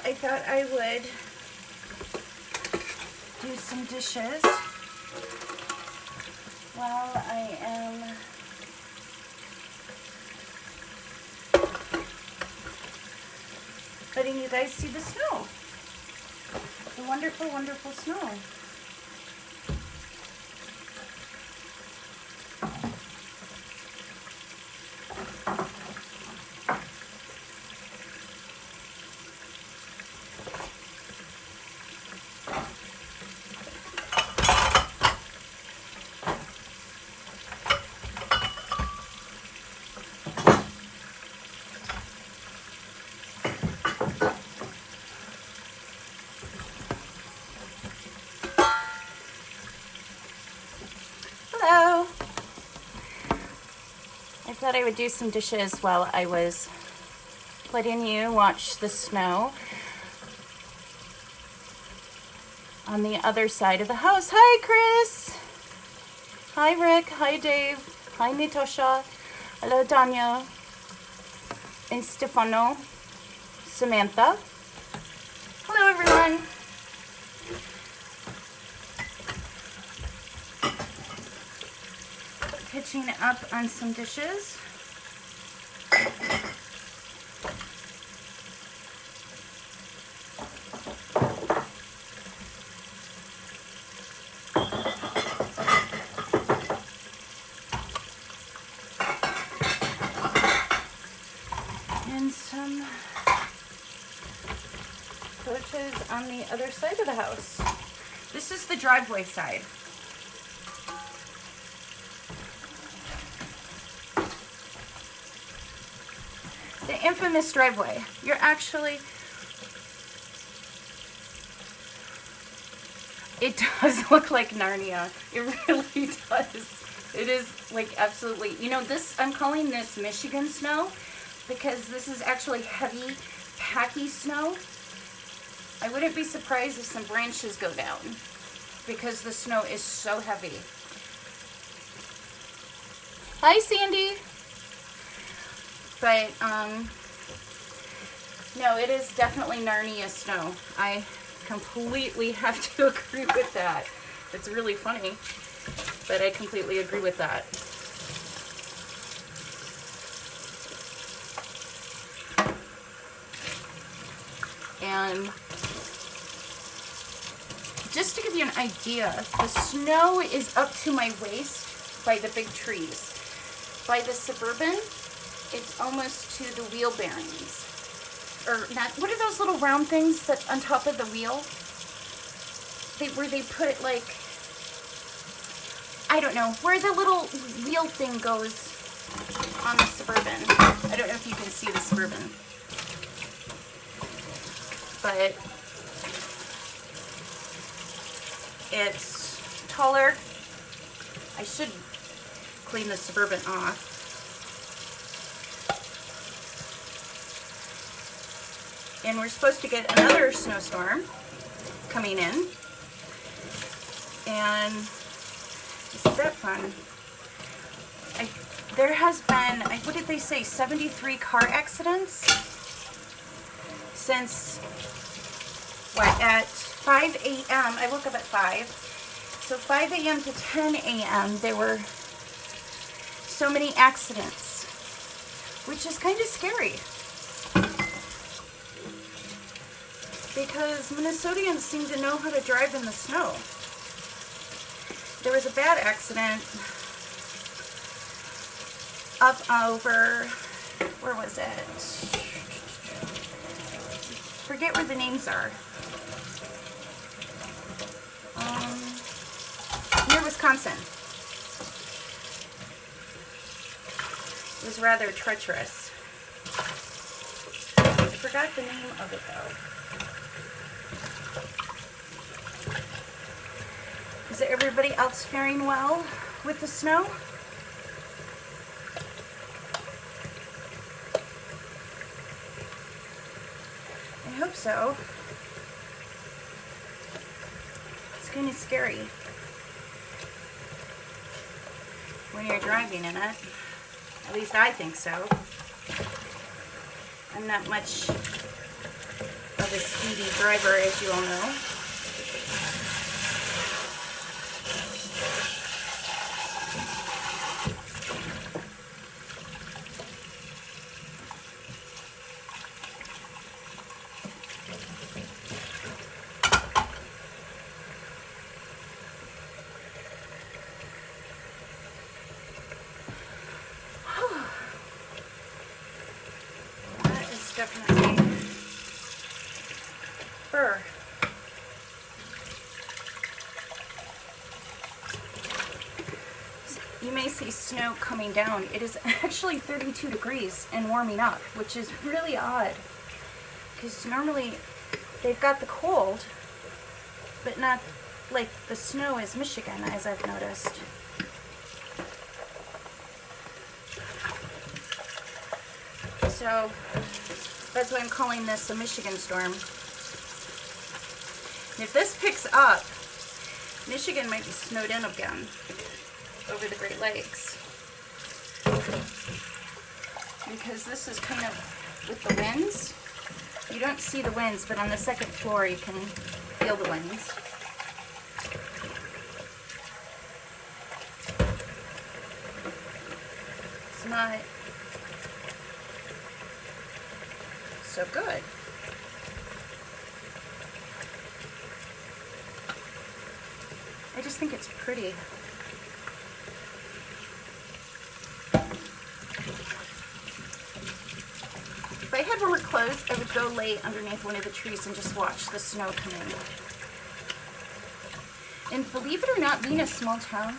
I thought I would do some dishes while I am letting you guys see the snow. The wonderful, wonderful snow. Hello. I thought I would do some dishes while I was letting you watch the snow on the other side of the house. Hi, Chris. Hi, Rick. Hi, Dave. Hi, Natosha. Hello, Danya. And Stefano. Samantha. Hello, everyone. Catching up on some dishes. And some coaches on the other side of the house. This is the driveway side. The infamous driveway. You're actually, it does look like Narnia. It really does. It is like absolutely, you know, this, I'm calling this Michigan snow because this is actually heavy, packy snow. I wouldn't be surprised if some branches go down because the snow is so heavy. Hi, Sandy. But, no, it is definitely Narnia snow. I completely have to agree with that. It's really funny, but I completely agree with that. And just to give you an idea, the snow is up to my waist by the big trees. By the Suburban, it's almost to the wheel bearings. Or not, what are those little round things that on top of the wheel? Where they put like, I don't know, where the little wheel thing goes on the Suburban. I don't know if you can see the Suburban. But it's taller. I should clean the Suburban off. And we're supposed to get another snowstorm coming in. And isn't that fun? There has been, what did they say, 73 car accidents since, what, at 5 a.m., I woke up at 5, so 5 a.m. to 10 a.m. there were so many accidents, which is kind of scary. Because Minnesotans seem to know how to drive in the snow. There was a bad accident up over, where was it? Forget where the names are. Near Wisconsin. It was rather treacherous. I forgot the name of it though. Is everybody else faring well with the snow? I hope so. It's kind of scary when you're driving in it. At least I think so. I'm not much of a speedy driver, as you all know. Definitely fur. You may see snow coming down. It is actually 32 degrees and warming up, which is really odd because normally they've got the cold, but not like the snow is Michigan, as I've noticed. So that's why I'm calling this a Michigan storm. If this picks up, Michigan might be snowed in again over the Great Lakes. Because this is kind of with the winds. You don't see the winds, but on the second floor you can feel the winds. It's not so good. I just think it's pretty. If I had warmer clothes, I would go lay underneath one of the trees and just watch the snow come in. And believe it or not, being a small town,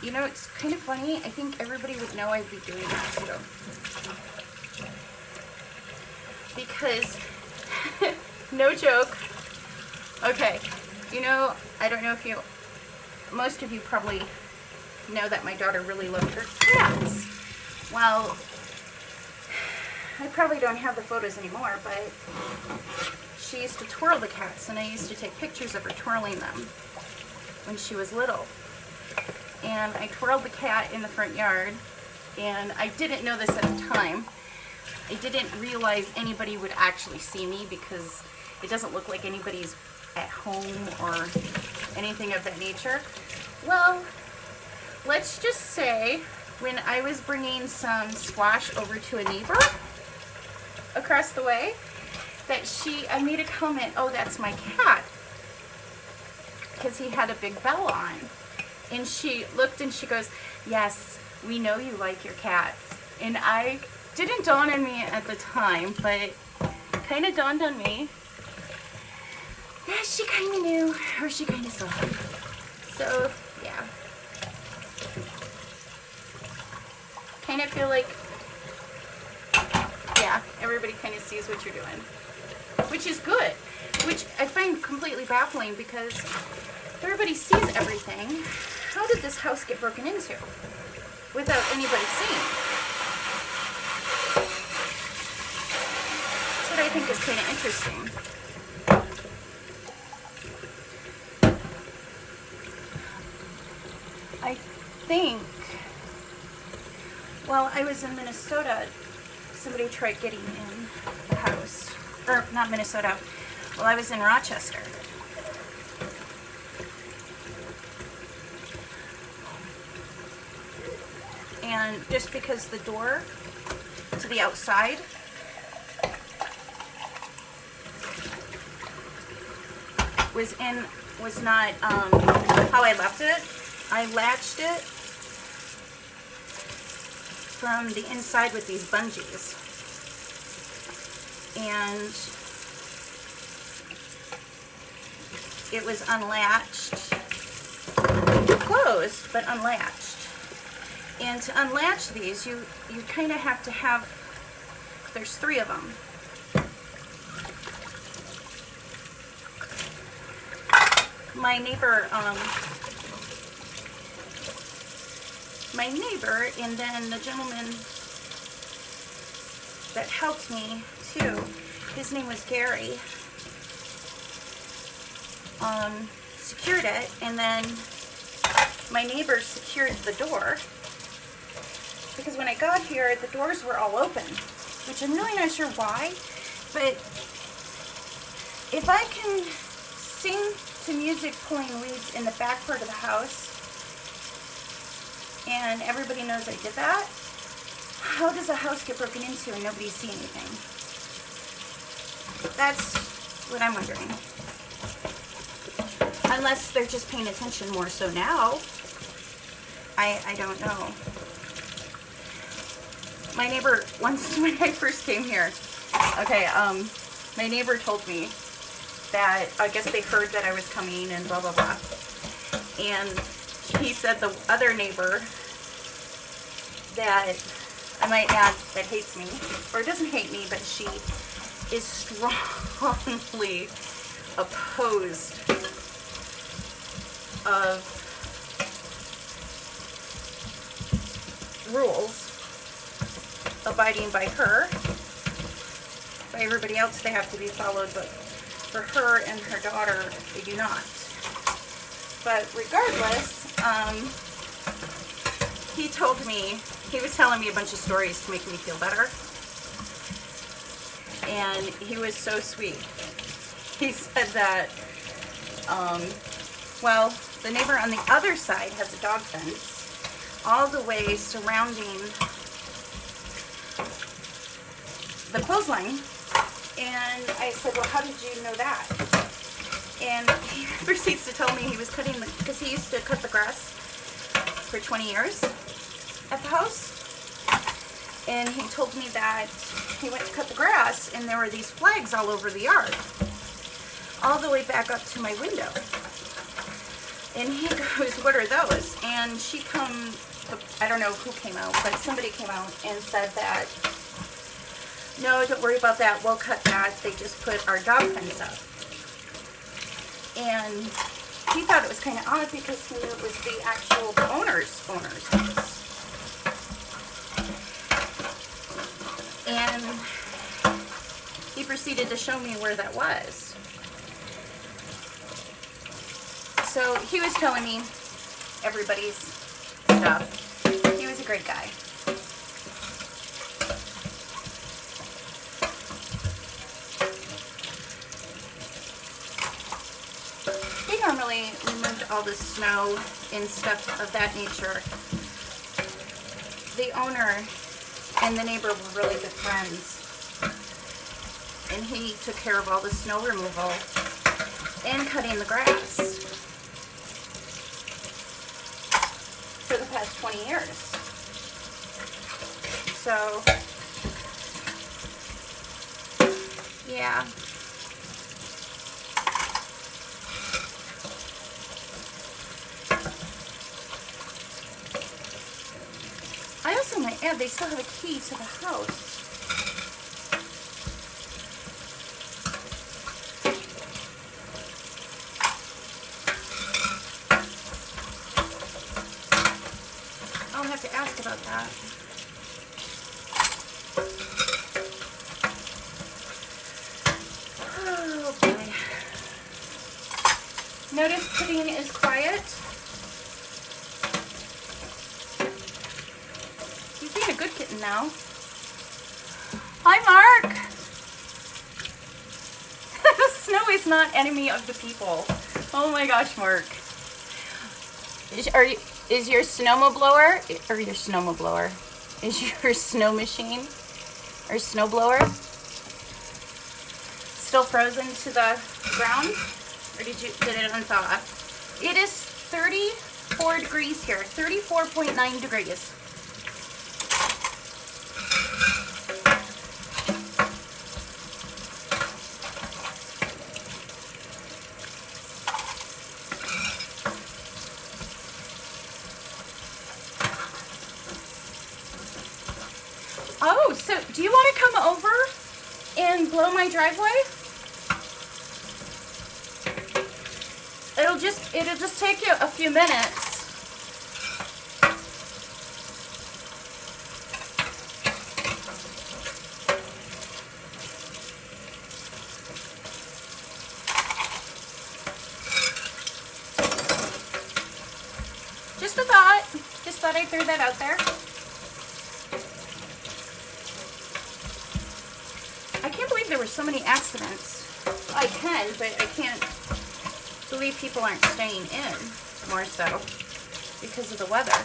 you know, it's kind of funny. I think everybody would know I'd be doing this too. Because, no joke, okay, you know, I don't know if you, most of you probably know that my daughter really loved her cats. Well, I probably don't have the photos anymore, but she used to twirl the cats, and I used to take pictures of her twirling them when she was little. And I twirled the cat in the front yard, and I didn't know this at the time. I didn't realize anybody would actually see me because it doesn't look like anybody's at home or anything of that nature. Well, let's just say when I was bringing some squash over to a neighbor across the way, that I made a comment, oh, that's my cat, because he had a big bell on. And she looked and she goes, yes, we know you like your cats. And I didn't dawn on me at the time, but kind of dawned on me. Yeah, she kind of knew, or she kind of saw. So, yeah. Kind of feel like, yeah, everybody kind of sees what you're doing. Which is good. Which I find completely baffling because if everybody sees everything, how did this house get broken into without anybody seeing? That's what I think is kind of interesting. I think, while I was in Minnesota, somebody tried getting in the house. Or, not Minnesota, well, I was in Rochester. And just because the door to the outside was not how I left it, I latched it from the inside with these bungees. And it was unlatched, closed, but unlatched. And to unlatch these, you kind of have to have, there's 3 of them. My neighbor, and then the gentleman that helped me too, his name was Gary, secured it, and then my neighbor secured the door, because when I got here, the doors were all open, which I'm really not sure why, but If I can sing to music pulling weeds in the back part of the house, and everybody knows I did that, how does a house get broken into and nobody see anything? That's what I'm wondering. Unless they're just paying attention more so now. I don't know. My neighbor, once when I first came here, okay, my neighbor told me that I guess they heard that I was coming and blah, blah, blah. And he said the other neighbor that I might add that hates me, or doesn't hate me, but she is strongly opposed of rules abiding by her. By everybody else they have to be followed, but for her and her daughter they do not. But regardless, he told me, he was telling me a bunch of stories to make me feel better, and he was so sweet. He said that well, the neighbor on the other side has a dog fence all the way surrounding the clothesline. And I said, well, how did you know that? And he proceeds to tell me he was cutting the, because he used to cut the grass for 20 years at the house. And he told me that he went to cut the grass and there were these flags all over the yard, all the way back up to my window. And he goes, what are those? And she comes, I don't know who came out, but somebody came out and said that, no, don't worry about that, we'll cut that, they just put our dog fence up. And he thought it was kind of odd because he knew it was the actual owner's house. And he proceeded to show me where that was. So he was telling me everybody's stuff. He was a great guy. They normally removed all the snow and stuff of that nature. The owner and the neighbor were really good friends. And he took care of all the snow removal and cutting the grass for the past 20 years. So, yeah. I also might add, they still have a key to the house. I'll have to ask about that. Oh boy. Notice Pudding is quiet. He's being a good kitten now. Hi, Mark. The snow is not enemy of the people. Oh my gosh, Mark. Is your snowmoblower, or your snowmoblower, is your snow machine or snowblower still frozen to the ground, or did it unthaw? It is 34 degrees here, 34.9 degrees. Oh, so do you want to come over and blow my driveway? It'll just take you a few minutes. Just a thought. Just thought I'd throw that out there. I can't believe there were so many accidents I can, but I can't believe people aren't staying in more so because of the weather.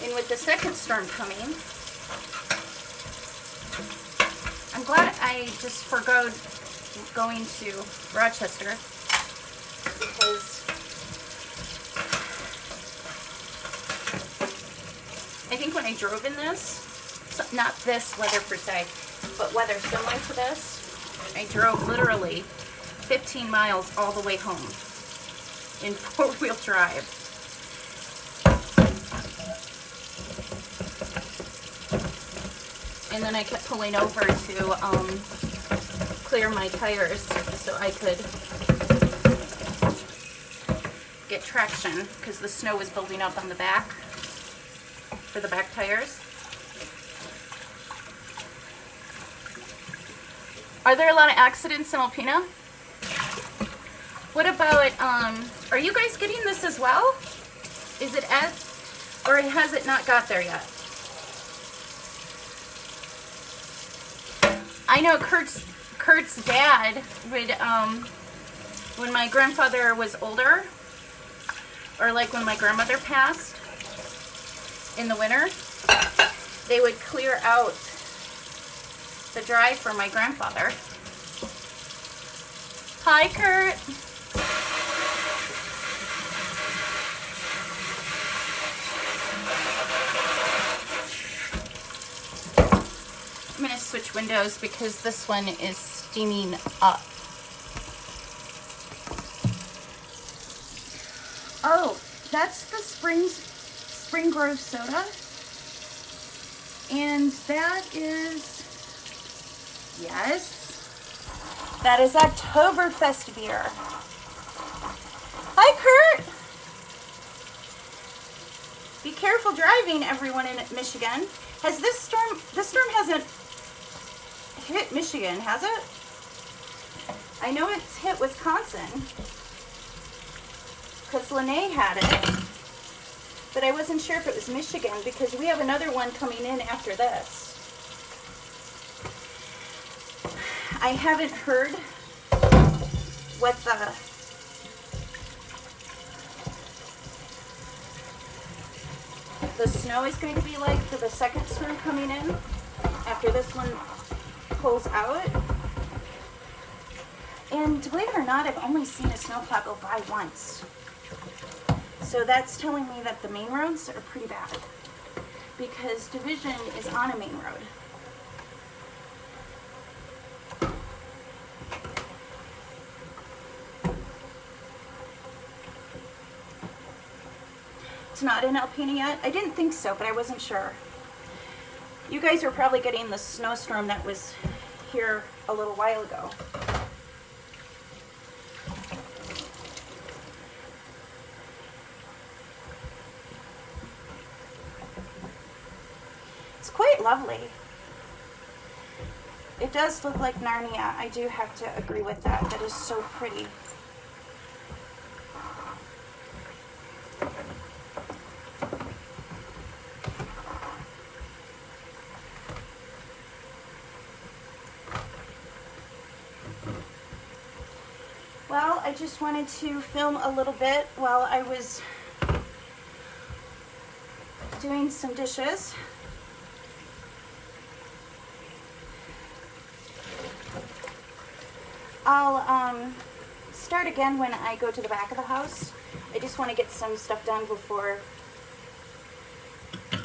And with the second storm coming, I'm glad I just forgoed going to Rochester because I think when I drove in this, so not this weather per se, but weather similar to this, I drove literally 15 miles all the way home in four-wheel drive. And then I kept pulling over to clear my tires so I could get traction because the snow was building up on the back for the back tires. Are there a lot of accidents in Alpena? What about, are you guys getting this as well? Is it or has it not got there yet? I know Kurt's dad would, when my grandfather was older, or like when my grandmother passed in the winter, they would clear out the drive for my grandfather. Hi, Kurt. I'm going to switch windows because this one is steaming up. Oh, that's the Spring Grove soda. And that is, yes, that is Oktoberfest beer. Hi, Kurt. Be careful driving, everyone in Michigan. Has this storm hasn't hit Michigan, has it? I know it's hit Wisconsin because Lene had it, but I wasn't sure if it was Michigan because we have another one coming in after this. I haven't heard what the snow is going to be like for the second storm coming in after this one pulls out. And believe it or not, I've only seen a snowplow go by once. So that's telling me that the main roads are pretty bad because Division is on a main road. It's not in Alpena yet? I didn't think so, but I wasn't sure. You guys are probably getting the snowstorm that was here a little while ago. It's quite lovely. It does look like Narnia. I do have to agree with that. That is so pretty. Well, I just wanted to film a little bit while I was doing some dishes. I'll start again when I go to the back of the house. I just want to get some stuff done before it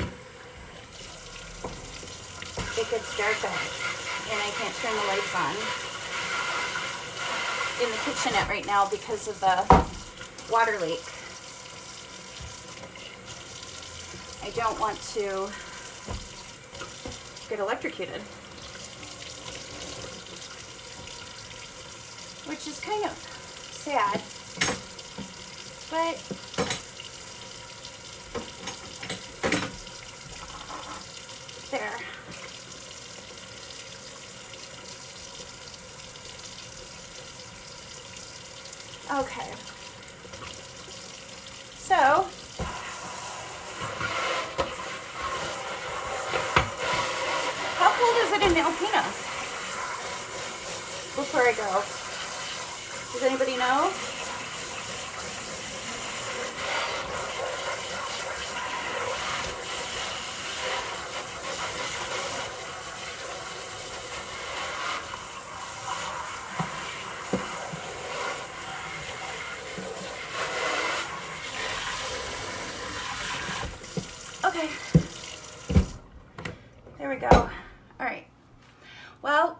gets dark out and I can't turn the lights on in the kitchenette right now because of the water leak. I don't want to get electrocuted, which is kind of sad, but there. Okay, so how cold is it in Alpena before I go? Does anybody know? Okay. There we go. All right. Well,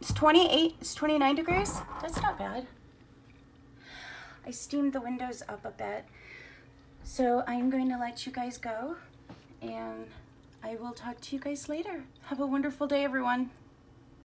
it's 28, it's 29 degrees. That's not bad. I steamed the windows up a bit. So I'm going to let you guys go, and I will talk to you guys later. Have a wonderful day, everyone.